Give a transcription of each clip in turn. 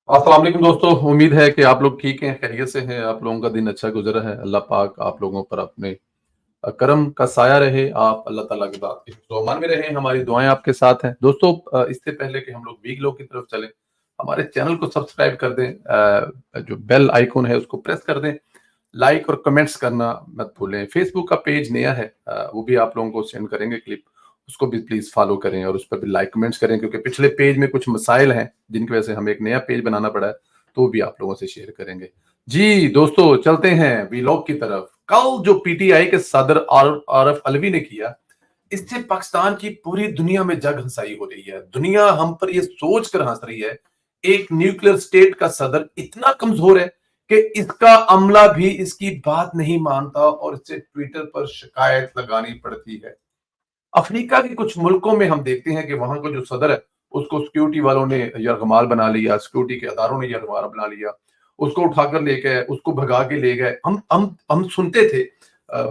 अस्सलाम वालेकुम दोस्तों, उम्मीद है कि आप लोग ठीक हैं, खैरियत से हैं, आप लोगों का दिन अच्छा गुज़रा है। अल्लाह पाक आप लोगों पर अपने करम का साया रहे, आप अल्लाह ताला की बात के हिफ्ज़-ओ अमान में रहें, हमारी दुआएँ आपके साथ हैं। दोस्तों इससे पहले कि हम लोग वीक लॉग की तरफ चलें, हमारे चैनल को सब्सक्राइब कर दें, जो बेल आइकन है उसको प्रेस कर दें, लाइक और कमेंट्स करना मत भूलें। फेसबुक का पेज नया है, वो भी आप लोगों को सेंड करेंगे क्लिप, उसको भी प्लीज़ फॉलो करें और उस पर भी लाइक कमेंट्स करें क्योंकि पिछले पेज में कुछ मसाइल हैं, जिनकी वजह से हमें एक नया पेज बनाना पड़ा है, तो वो भी आप लोगों से शेयर करेंगे। जी, दोस्तों चलते हैं व्लॉग की तरफ। कल जो पीटीआई के सदर आरिफ अलवी ने किया, इससे पाकिस्तान की पूरी दुनिया में जग हंसाई हो रही है। दुनिया हम पर ये सोच कर हंस रही है, एक न्यूक्लियर स्टेट का सदर इतना कमजोर है कि इसका अमला भी इसकी बात नहीं मानता और इससे ट्विटर पर शिकायत लगानी पड़ती है। अफ्रीका के कुछ मुल्कों में हम देखते हैं कि वहां का जो सदर है, उसको सिक्योरिटी वालों ने यरगमाल बना लिया, सिक्योरिटी के अदारों ने यरगमाल बना लिया, उसको उठाकर ले गए, उसको भगा के ले गए। हम सुनते थे,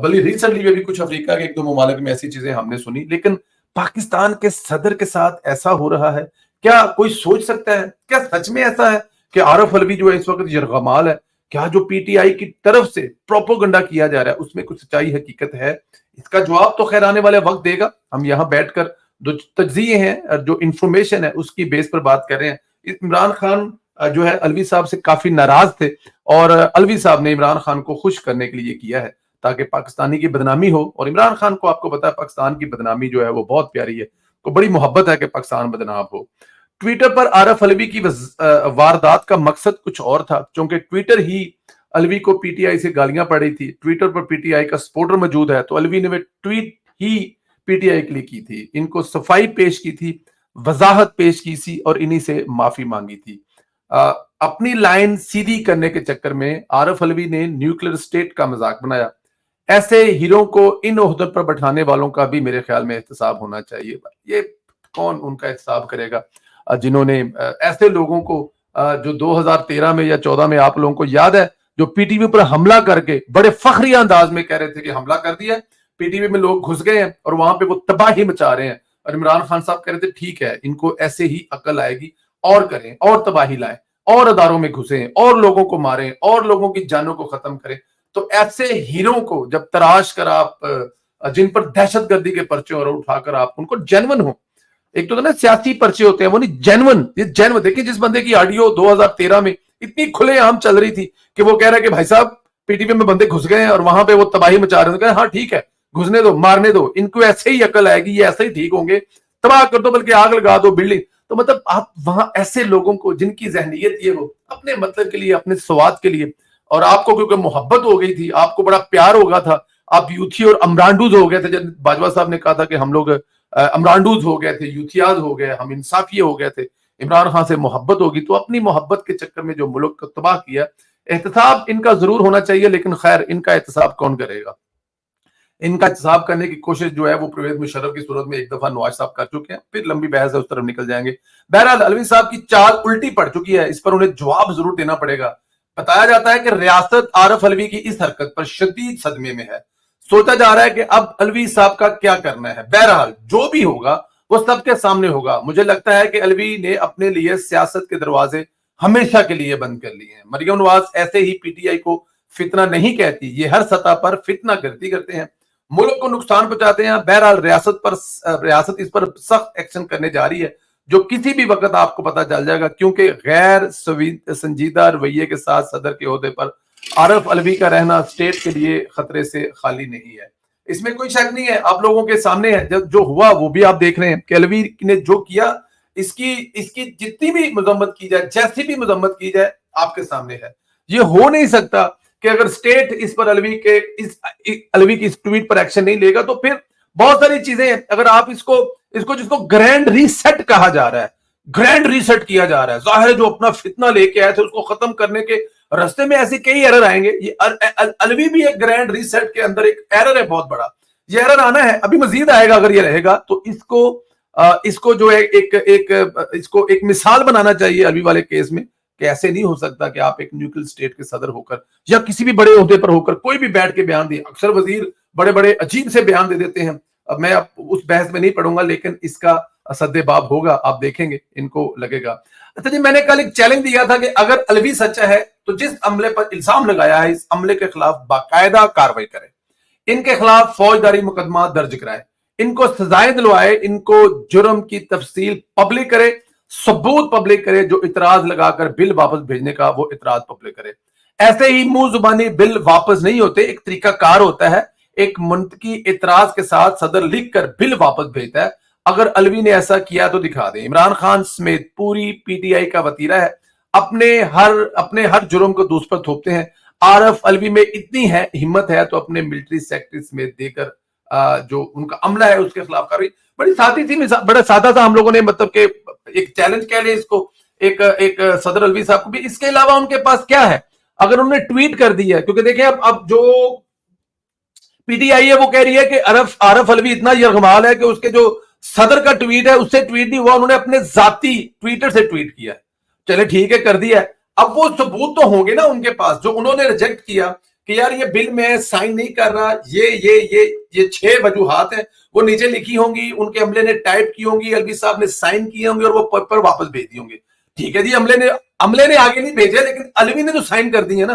बल्कि रिसेंटली में भी कुछ अफ्रीका के एक दो ममालिक में ऐसी चीजें हमने सुनी, लेकिन पाकिस्तान के सदर के साथ ऐसा हो रहा है। क्या कोई सोच सकता है, क्या सच में ऐसा है कि आरिफ अलवी जो है इस वक्त यरगमाल है? क्या जो पीटीआई की तरफ से प्रोपोगंडा किया जा रहा है उसमें कुछ सच्चाई हकीकत है? इसका जवाब तो खैर आने वाले वक्त देगा। हम यहाँ बैठकर जो तज्जिए हैं, जो इंफॉर्मेशन है, उसकी बेस पर बात कर रहे हैं। इमरान खान जो है अलवी साहब से काफी नाराज थे और अलवी साहब ने इमरान खान को खुश करने के लिए किया है ताकि पाकिस्तानी की बदनामी हो। और इमरान खान को आपको पता है पाकिस्तान की बदनामी जो है वो बहुत प्यारी है, तो बड़ी मोहब्बत है कि पाकिस्तान बदनाम हो। ट्विटर पर आरिफ अलवी की वारदात का मकसद कुछ और था, क्योंकि ट्विटर ही अलवी को पीटीआई से गालियां पड़ रही थी। ट्विटर पर पीटीआई का सपोर्टर मौजूद है, तो अलवी ने वे ट्वीट ही पीटीआई के लिए की थी, इनको सफाई पेश की थी, वजाहत पेश की थी और इन्हीं से माफी मांगी थी। अपनी लाइन सीधी करने के चक्कर में आरिफ अलवी ने न्यूक्लियर स्टेट का मजाक बनाया। ऐसे हीरो को इन ओहदों पर बैठाने वालों का भी मेरे ख्याल में एहतसाब होना चाहिए। ये कौन उनका एहतसाब करेगा जिन्होंने ऐसे लोगों को जो 2013 में या 14 में आप लोगों को याद है, जो पीटीवी पर हमला करके बड़े फखरी अंदाज में कह रहे थे कि हमला कर दिया, पीटीवी में लोग घुस गए हैं और वहां पे वो तबाही मचा रहे हैं। और इमरान खान साहब कह रहे थे ठीक है, इनको ऐसे ही अकल आएगी और करें और तबाही लाएं और अदारों में घुसे और लोगों को मारें और लोगों की जानों को खत्म करें। तो ऐसे हीरो को जब तराश कर आप जिन पर दहशतगर्दी के पर्चे और उठाकर आप उनको जेन्युइन हो, एक तो ना सियासी पर्चे होते हैं वो नहीं जेन्युइन, ये जेन्युइन देखिए, जिस बंदे की ऑडियो 2013 में इतनी खुलेआम चल रही थी कि वो कह रहा है कि भाई साहब पीटीवी में बंदे घुस गए हैं और वहां पे वो तबाही मचा रहे हैं, हाँ ठीक है, घुसने दो, मारने दो, इनको ऐसे ही अकल आएगी, ये ऐसे ही ठीक होंगे, तबाह कर दो, बल्कि आग लगा दो बिल्डिंग। तो मतलब आप वहां ऐसे लोगों को जिनकी जहनीत ये हो अपने मतलब के लिए, अपने स्वाद के लिए, और आपको क्योंकि मोहब्बत हो गई थी, आपको बड़ा प्यार हो गया था, आप यूथी और अमरांडूज हो गए थे। जब बाजवा साहब ने कहा था कि हम लोग अमरांडूज हो गए थे, यूथियाज हो गए, हम इंसाफिये हो गए थे, इमरान खान से मोहब्बत होगी, तो अपनी मोहब्बत के चक्कर में जो मुल्क को तबाह किया, एहतसाब इनका जरूर होना चाहिए। लेकिन खैर इनका एहतसाब कौन करेगा? इनका एहतसाब करने की कोशिश जो है वो परवेज मुशर्रफ की सूरत में एक दफा नवाज साहब कर चुके हैं, फिर लंबी बहस है उस तरफ निकल जाएंगे। बहरहाल अलवी साहब की चाल उल्टी पड़ चुकी है, इस पर उन्हें जवाब जरूर देना पड़ेगा। बताया जाता है कि रियासत आरिफ अलवी की इस हरकत पर शदीद सदमे में है। सोचा जा रहा है कि अब अलवी साहब का क्या करना है। बहरहाल जो भी होगा वो सबके सामने होगा। मुझे लगता है कि अलवी ने अपने लिए सियासत के दरवाजे हमेशा के लिए बंद कर लिए हैं। मरियम नवाज ऐसे ही पीटीआई को फितना नहीं कहती, ये हर सतह पर फितना करते हैं, मुल्क को नुकसान पहुंचाते हैं। बहरहाल रियासत इस पर सख्त एक्शन करने जा रही है, जो किसी भी वक्त आपको पता चल जाएगा, क्योंकि गैर संजीदा रवैये के साथ सदर के ओहदे पर आरिफ अलवी का रहना स्टेट के लिए खतरे से खाली नहीं है। इसमें कोई शक नहीं है, आप लोगों के सामने है, जब जो हुआ वो भी आप देख रहे हैं कि अलवी ने जो किया, इसकी इसकी जितनी भी मजम्मत की जाए, जैसी भी मजम्मत की जाए, आपके सामने है। ये हो नहीं सकता कि अगर स्टेट इस पर अलवी की इस ट्वीट पर एक्शन नहीं लेगा, तो फिर बहुत सारी चीजें हैं। अगर आप इसको इसको जिसको ग्रैंड रीसेट कहा जा रहा है, ग्रैंड रीसेट किया जा रहा है, जाहिर है जो अपना फितना लेके आए थे उसको खत्म करने के रास्ते में ऐसे कई एरर आएंगे। ये अलवी भी एक ग्रैंड रीसेट के अंदर एक एरर है, बहुत बड़ा ये एरर आना है, अभी मजीद आएगा। अगर ये रहेगा तो इसको जो है इसको एक मिसाल बनाना चाहिए अलवी वाले केस में, कि ऐसे नहीं हो सकता कि आप एक न्यूक्लियर स्टेट के सदर होकर या किसी भी बड़े ओहदे पर होकर कोई भी बैठ के बयान दिए। अक्सर वजीर बड़े बड़े अजीब से बयान दे देते हैं। अब मैं उस बहस में नहीं पढ़ूंगा, लेकिन इसका सद्देबाब होगा, आप देखेंगे इनको लगेगा। अच्छा जी, मैंने कल एक चैलेंज दिया था कि अगर अलवी सच्चा है तो जिस अमले पर इल्जाम लगाया है इस अमले के खिलाफ बाकायदा कार्रवाई करे, इनके खिलाफ फौजदारी मुकदमा दर्ज कराए, इनको सजाएं दिलवाए, इनको जुर्म की तफसील पब्लिक करे, सबूत पब्लिक करे, जो इतराज लगाकर बिल वापस भेजने का वो इतराज पब्लिक करे। ऐसे ही मुंह जुबानी बिल वापस नहीं होते, एक तरीका कार होता है, एक मुंतकी इतराज के साथ सदर लिख कर बिल वापस भेजता है। अगर अलवी ने ऐसा किया तो दिखा दें। इमरान खान समेत पूरी पीटीआई का वतीरा है, अपने हर जुर्म को दूसरे पर थोपते हैं। आरफ अलवी में इतनी है हिम्मत है तो अपने मिलिट्री सेक्रेटरी समेत देकर जो उनका अमला है उसके खिलाफ कार्रवाई। बड़ी सादी सी, बड़ा सादा सा हम लोगों ने मतलब के एक चैलेंज कह ले इसको एक सदर अलवी साहब को भी। इसके अलावा उनके पास क्या है? अगर उन्होंने ट्वीट कर दिया है, क्योंकि देखिए अब जो पीटीआई है वो कह रही है कि आरफ अलवी इतना यरगमाल है कि उसके जो सदर का ट्वीट है उससे ट्वीट नहीं हुआ, उन्होंने अपने जाती ट्विटर से ट्वीट किया है। चले ठीक है, कर दिया है, अब वो सबूत तो होंगे ना उनके पास जो उन्होंने रिजेक्ट किया कि यार ये बिल में साइन नहीं कर रहा, ये 6 वजूहात हैं, वो नीचे लिखी होंगी, उनके अमले ने टाइप की होंगी, अलवी साहब ने साइन किए होंगे और वो पेपर वापस भेज दिए होंगे। ठीक है जी, अमले ने आगे नहीं भेजे, लेकिन अलवी ने तो साइन कर दिए ना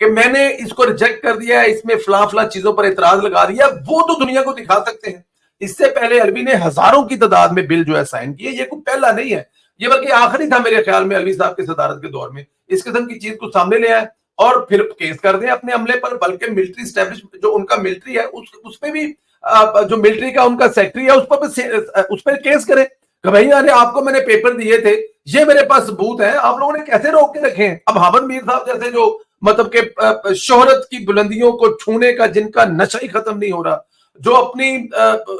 कि मैंने इसको रिजेक्ट कर दिया, इसमें फला चीजों पर इतराज लगा दिया, वो तो दुनिया को दिखा सकते हैं। इससे पहले अलवी ने हजारों की तादाद में बिल जो है साइन किए, ये कोई पहला नहीं है, ये बल्कि आखिरी था मेरे ख्याल में अलवी साहब की सदारत के दौर में। इस किस्म की चीज को सामने ले आए और फिर केस कर दें अपने अमले पर, बल्कि मिलिट्री स्टैब्लिशमेंट जो उनका मिलिट्री है उस पर भी जो मिलिट्री का उनका सेक्रेटरी है उस पर केस करे कि भाई अरे आपको मैंने पेपर दिए थे, ये मेरे पास सबूत है, आप लोगों ने कैसे रोक के रखे हैं। अब हामिद मीर साहब जैसे जो मतलब के शोहरत की बुलंदियों को छूने का जिनका नशा ही खत्म नहीं हो रहा, जो अपनी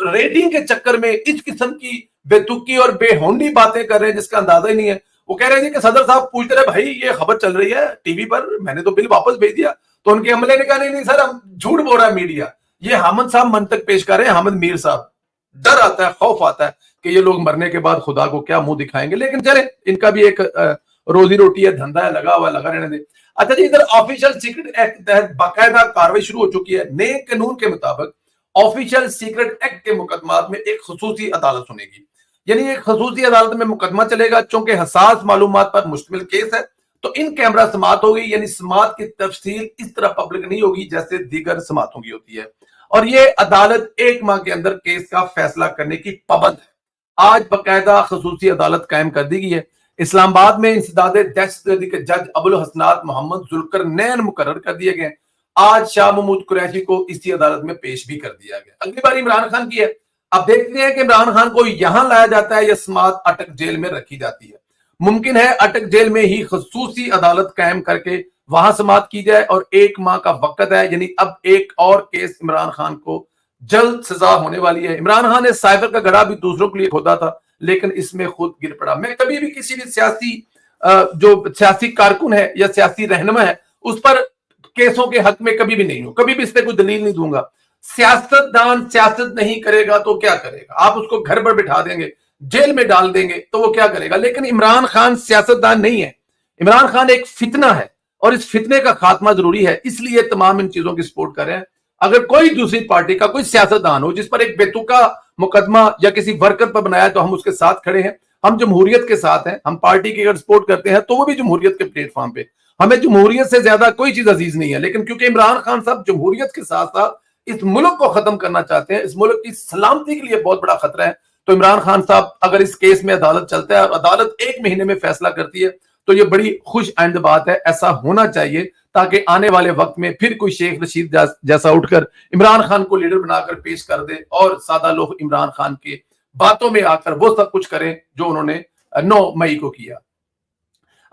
रेटिंग के चक्कर में इस किस्म की बेतुकी और बेहोंडी बातें कर रहे हैं जिसका अंदाजा ही नहीं है। वो कह रहे हैं कि सदर साहब पूछते रहे भाई ये खबर चल रही है टीवी पर, मैंने तो बिल वापस भेज दिया, तो उनके अमले ने कहा नहीं सर हम झूठ बोल रहा है मीडिया, ये हामिद साहब मंतक पेश कर रहे हैं, हामिद मीर साहब। डर आता है, खौफ आता है कि ये लोग मरने के बाद खुदा को क्या मुंह दिखाएंगे, लेकिन चले इनका भी एक रोजी रोटी है, धंधा है, लगा हुआ, लगा रहने दे। अच्छा जी, इधर ऑफिशियल सीक्रेट एक्ट के तहत बाकायदा कार्रवाई शुरू हो चुकी है। नए कानून के मुताबिक ऑफिशियल सीक्रेट एक्ट के मुकदमात में एक खुसूसी अदालत सुनेगी, यानी एक खुसूसी अदालत में मुकदमा चलेगा। चूंकि हसास मालूमात पर मुश्तमिल केस है तो इन कैमरा समात होगी, यानी समात की तफसील इस तरह पब्लिक नहीं होगी जैसे दीगर समातों की होती है, और ये अदालत 1 माह के अंदर केस का फैसला करने की पाबंद है। आज बाकायदा खुसूसी अदालत कायम कर दी गई है। इस्लामाबाद में इंसदाद दहशतगर्दी के जज अबुल हसनात मोहम्मद जुल्करनैन मुकर्रर कर दिए गए। आज शाह महमूद कुरैशी को इसी अदालत में पेश भी कर दिया गया। अगली बार इमरान खान की है। अब देखते हैं कि इमरान खान को यहां लाया जाता है या समात अटक जेल में रखी जाती है। मुमकिन है अटक जेल में ही खुसूसी अदालत कायम करके वहां समात की जाए, और 1 माह का वक्त है, यानी अब एक और केस इमरान खान को जल्द सजा होने वाली है। इमरान खान ने साइबर का गड़ा भी दूसरों के लिए खोदा था, लेकिन इसमें खुद गिर पड़ा। मैं कभी भी किसी भी जो सियासी कारकुन है या सियासी रहनुमा है उस पर केसों के हक में कभी भी नहीं हूं, कभी भी इस पर कोई दलील नहीं दूंगा। सियासतदान सियासत नहीं करेगा तो क्या करेगा? आप उसको घर पर बिठा देंगे, जेल में डाल देंगे तो वो क्या करेगा? लेकिन इमरान खान सियासतदान नहीं है, इमरान खान एक फितना है, और इस फितने का खात्मा जरूरी है, इसलिए तमाम इन चीजों की सपोर्ट कर रहे हैं। अगर कोई दूसरी पार्टी का कोई सियासतदान हो जिस पर एक बेतुका मुकदमा या किसी वर्कर पर बनाया तो हम उसके साथ खड़े हैं, हम जमहूरियत के साथ हैं। हम पार्टी की अगर सपोर्ट करते हैं तो वो भी जमहूरियत के प्लेटफॉर्म पे, हमें जमहूरियत से ज्यादा कोई चीज अजीज नहीं है। लेकिन क्योंकि इमरान खान साहब जमहूरियत के साथ साथ इस मुल्क को खत्म करना चाहते हैं, इस मुल्क की सलामती के लिए बहुत बड़ा खतरा है, तो इमरान खान साहब अगर इस केस में अदालत चलता है और अदालत 1 महीने में फैसला करती है तो ये बड़ी खुश आइंद बात है। ऐसा होना चाहिए ताकि आने वाले वक्त में फिर कोई शेख रशीद जैसा उठकर इमरान खान को लीडर बनाकर पेश कर दे और सादा लोग इमरान खान के बातों में आकर वो सब कुछ करें जो उन्होंने 9 मई को किया।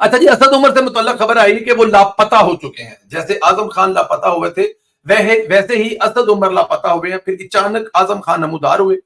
अच्छा जी, असद उमर से मुतल्लक खबर आई कि वो लापता हो चुके हैं। जैसे आजम खान लापता हुए थे वैसे ही असद उमर लापता हुए हैं। फिर अचानक आजम खान नमूदार हुए,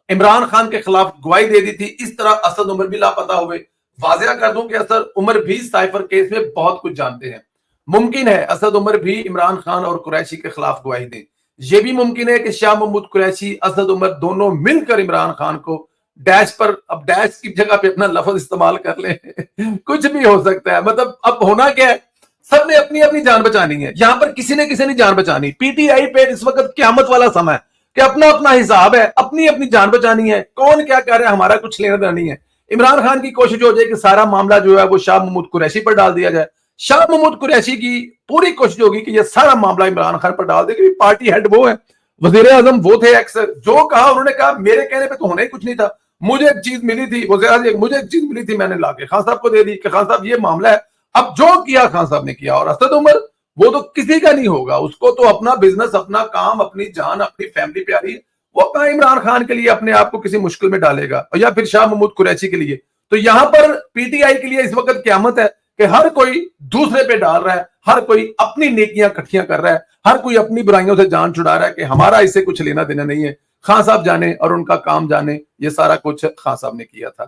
इमरान खान के खिलाफ गवाही दे दी थी, इस तरह असद उमर भी लापता हुए। वाज़ेह कर दूं कि असद उमर भी साइफर केस में बहुत कुछ जानते हैं। मुमकिन है असद उमर भी इमरान खान और कुरैशी के खिलाफ गवाही दें। यह भी मुमकिन है कि शाह महमूद कुरैशी, असद उमर दोनों मिलकर इमरान खान को डैश पर, अब डैश की जगह पे अपना लफ्ज इस्तेमाल कर ले कुछ भी हो सकता है। मतलब अब होना क्या है, सबने अपनी अपनी जान बचानी है। यहां पर किसी ने जान बचानी। पीटीआई पे इस वक्त क़यामत वाला समय है। کہ اپنا اپنا حساب ہے, اپنی اپنی جان بچانی ہے, کون کیا کہہ رہا ہے ہمارا کچھ لینا دینا نہیں ہے. عمران خان کی کوشش ہو جائے کہ سارا معاملہ جو ہے وہ شاہ محمود قریشی پر ڈال دیا جائے. شاہ محمود قریشی کی پوری کوشش ہوگی کہ یہ سارا معاملہ عمران خان پر ڈال دے, کہ پارٹی ہیڈ وہ ہے, وزیر اعظم وہ تھے اکثر, جو کہا انہوں نے کہا, میرے کہنے پہ تو ہونا ہی کچھ نہیں تھا, مجھے ایک چیز ملی تھی وزیر اعظم, مجھے ایک چیز ملی تھی, میں نے لا کے خان صاحب کو دے دی کہ خان صاحب یہ معاملہ ہے. اب جو کیا خان صاحب نے کیا. اور اسد عمر وہ تو کسی کا نہیں ہوگا, اس کو تو اپنا بزنس, اپنا کام, اپنی جان, اپنی فیملی پیاری ہے, وہ کہاں عمران خان کے لیے اپنے آپ کو کسی مشکل میں ڈالے گا, یا پھر شاہ محمود قریشی کے لیے. تو یہاں پر پی ٹی آئی کے لیے اس وقت قیامت ہے کہ ہر کوئی دوسرے پہ ڈال رہا ہے, ہر کوئی اپنی نیکیاں کٹھیاں کر رہا ہے, ہر کوئی اپنی برائیوں سے جان چھڑا رہا ہے کہ ہمارا اسے کچھ لینا دینا نہیں ہے. خان صاحب جانے اور ان کا کام جانے, یہ سارا کچھ خان صاحب نے کیا تھا.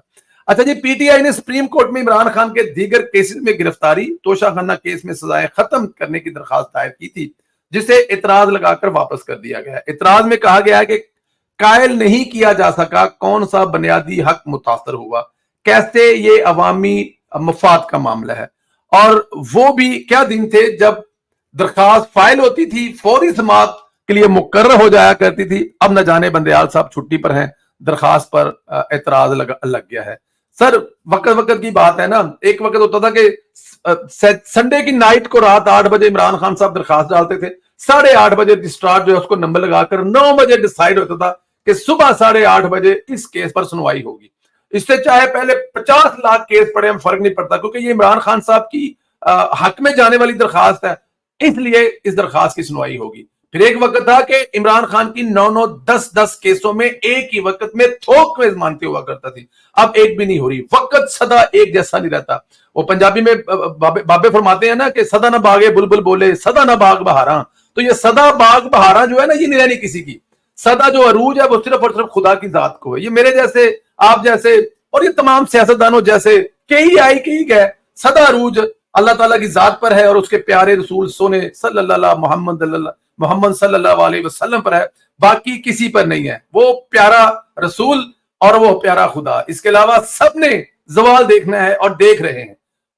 اچھا جی, پی ٹی آئی نے سپریم کورٹ میں عمران خان کے دیگر کیسز میں گرفتاری, توشہ خانہ کیس میں سزائیں ختم کرنے کی درخواست دائر کی تھی, جسے اعتراض لگا کر واپس کر دیا گیا. اعتراض میں کہا گیا ہے کہ قائل نہیں کیا جا سکا کون سا بنیادی حق متاثر ہوا, کیسے یہ عوامی مفاد کا معاملہ ہے, اور وہ بھی کیا دن تھے جب درخواست فائل ہوتی تھی, فوری سماعت کے لیے مقرر ہو جایا کرتی تھی. اب نہ جانے بندیال صاحب چھٹی پر ہیں, درخواست پر اعتراض لگ گیا ہے. سر وقت کی بات ہے نا, ایک وقت ہوتا تھا کہ سنڈے کی نائٹ کو رات 8 بجے عمران خان صاحب درخواست ڈالتے تھے, 8:30 بجے رجسٹرار جو ہے اس کو نمبر لگا کر 9 بجے ڈیسائیڈ ہوتا تھا کہ صبح 8:30 بجے اس کیس پر سنوائی ہوگی. اس سے چاہے پہلے 50 لاکھ کیس پڑے, ہم فرق نہیں پڑتا, کیونکہ یہ عمران خان صاحب کی حق میں جانے والی درخواست ہے, اس لیے اس درخواست کی سنوائی ہوگی. پھر ایک وقت تھا کہ عمران خان کی 9 10 کیسوں میں ایک ہی وقت میں تھوک میں مانتے ہوا کرتا تھی, اب ایک بھی نہیں ہو رہی. وقت سدا ایک جیسا نہیں رہتا. وہ پنجابی میں بابے فرماتے ہیں نا کہ سدا نہ باغے بلبل بولے, سدا نہ باغ بہاراں. تو یہ سدا باغ بہاراں جو ہے نا, یہ نہیں رہنی کسی کی. سدا جو عروج ہے وہ صرف اور صرف خدا کی ذات کو ہے. یہ میرے جیسے, آپ جیسے اور یہ تمام سیاستدانوں جیسے کئی آئی کئی گئے, سدا عروج اللہ تعالیٰ کی ذات پر ہے اور اس کے پیارے رسول سونے صلی اللہ محمد صلی اللہ علیہ وسلم پر ہے, باقی کسی پر نہیں ہے. وہ پیارا رسول اور وہ پیارا خدا, اس کے علاوہ سب نے زوال دیکھنا ہے اور دیکھ رہے ہیں,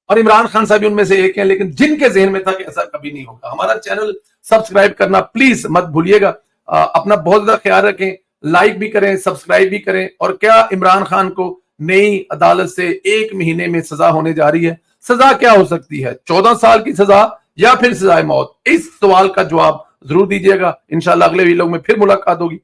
اور عمران خان صاحب ان میں سے ایک ہیں, لیکن جن کے ذہن میں تھا کہ ایسا کبھی نہیں ہوگا. ہمارا چینل سبسکرائب کرنا پلیز مت بھولیے گا. اپنا بہت زیادہ خیال رکھیں, لائک بھی کریں, سبسکرائب بھی کریں. اور کیا عمران خان کو نئی عدالت سے 1 مہینے میں سزا ہونے جا رہی ہے؟ سزا کیا ہو سکتی ہے, 14 سال کی سزا یا پھر سزائے موت؟ اس سوال کا جواب ضرور دیجیے گا. انشاءاللہ اگلے ویڈیو میں پھر ملاقات ہوگی.